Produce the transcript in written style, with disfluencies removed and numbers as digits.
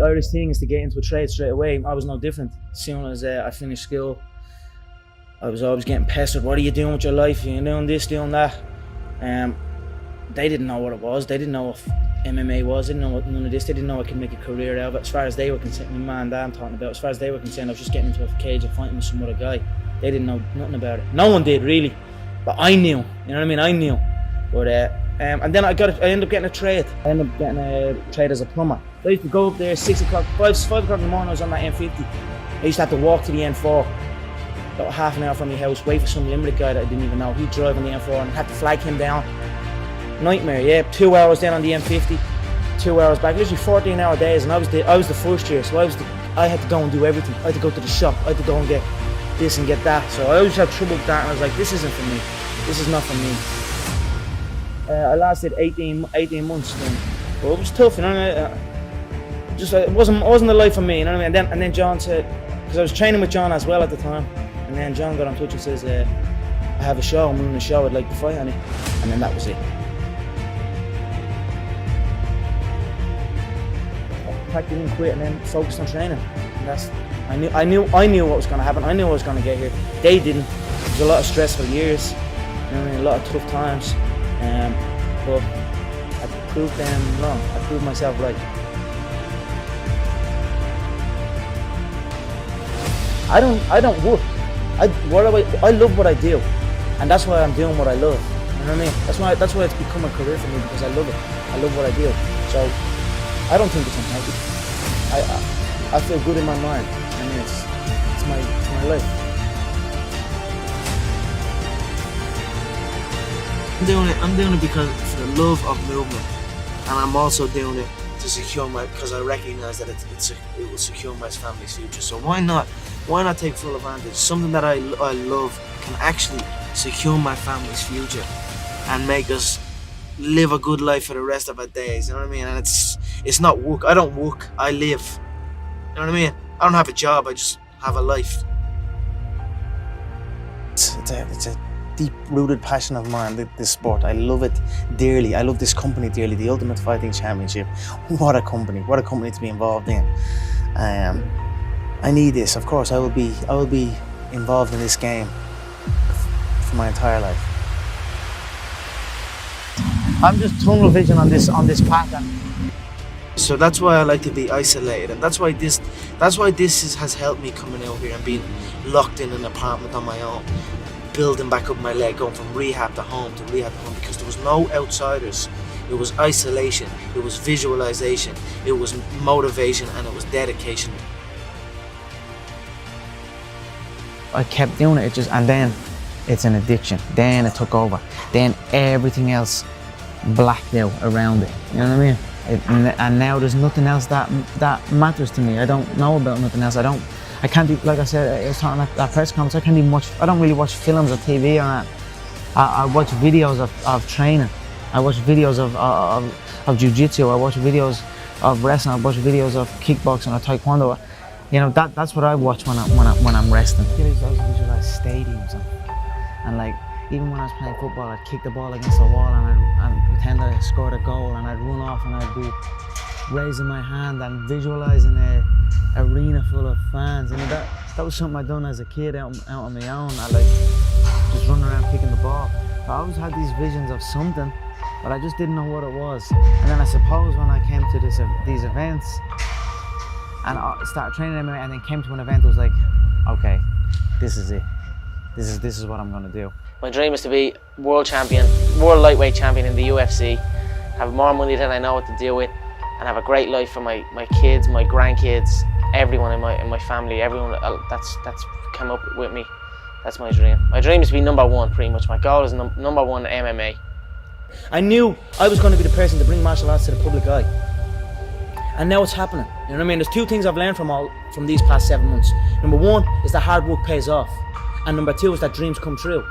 the Irish thing is to get into a trade straight away. I was no different. As soon as I finished school, I was always getting pestered. What are you doing with your life? You're doing this, doing that. They didn't know what it was. They didn't know what MMA was. They didn't know what none of this. They didn't know I could make a career out of it. As far as they were concerned, my man and dad I'm talking about, as far as they were concerned, I was just getting into a cage and fighting with some other guy. They didn't know nothing about it. No one did, really. But I knew. You know what I mean? I knew. But and then I ended up getting a trade. I ended up getting a trade as a plumber. I used to go up there 6 o'clock, 5 o'clock in the morning. I was on that M50. I used to have to walk to the N4, about half an hour from my house, wait for some Limerick guy that I didn't even know. He'd drive on the M4 and I had to flag him down. Nightmare, yeah. 2 hours down on the M50, 2 hours back. Literally 14-hour days, and I was the first year, so I had to go and do everything. I had to go to the shop. I had to go and get this and get that. So I always had trouble with that, and I was like, this isn't for me. This is not for me. I lasted 18 months then. But it was tough, you know. It wasn't the life for me, you know what I mean. And then John said, because I was training with John as well at the time, and then John got in touch and says, I have a show. I'm running a show. I'd like to fight on it. And then that was it. Packed it in, quit, and then focused on training. And I knew what was going to happen. I knew I was going to get here. They didn't. There was a lot of stressful years, you know what I mean, a lot of tough times. But I proved them wrong. I proved myself right. I don't work. I love what I do, and that's why I'm doing what I love. You know what I mean? That's why it's become a career for me, because I love it. I love what I do. So I don't think it's unhealthy. I feel good in my mind. I mean, it's my life. I'm doing it because for the love of movement, and I'm also doing it to secure because I recognise that it will secure my family's future. So why not take full advantage? Something that I love can actually secure my family's future and make us live a good life for the rest of our days. You know what I mean? And it's not work. I don't work. I live. You know what I mean? I don't have a job. I just have a life. It's a deep-rooted passion of mine, this sport. I love it dearly. I love this company dearly, the Ultimate Fighting Championship. What a company to be involved in. I need this, of course. I will be involved in this game for my entire life. I'm just tunnel vision on this path. So that's why I like to be isolated, and that's why this has helped me coming out here and being locked in an apartment on my own, building back up my leg, going from rehab to home, because there was no outsiders. It was isolation, it was visualization, it was motivation, and it was dedication. I kept doing it, and then it's an addiction. Then it took over. Then everything else blacked out around it. You know what I mean? And now there's nothing else that matters to me. I don't know about nothing else. I can't do, like I said, I was talking at that press conference, I don't really watch films or TV or that. I watch videos of training. I watch videos of jiu-jitsu. I watch videos of wrestling. I watch videos of kickboxing or taekwondo. You know, that's what I watch when I'm resting. I visualize stadiums and like, even when I was playing football, I'd kick the ball against the wall and I'd pretend I scored a goal, and I'd run off and I'd be raising my hand and visualizing a arena full of fans. You know, that was something I'd done as a kid out on my own. I like just running around kicking the ball. I always had these visions of something, but I just didn't know what it was. And then I suppose when I came to these events and I started training MMA and then came to an event, it was like, okay, this is it. This is what I'm gonna do. My dream is to be world lightweight champion in the UFC, have more money than I know what to do with, and have a great life for my kids, my grandkids, everyone in my family, everyone that's come up with me. That's my dream. My dream is to be number one, pretty much. My goal is number one MMA. I knew I was going to be the person to bring martial arts to the public eye. And now it's happening. You know what I mean? There's two things I've learned from these past 7 months. Number one is that hard work pays off. And number two is that dreams come true.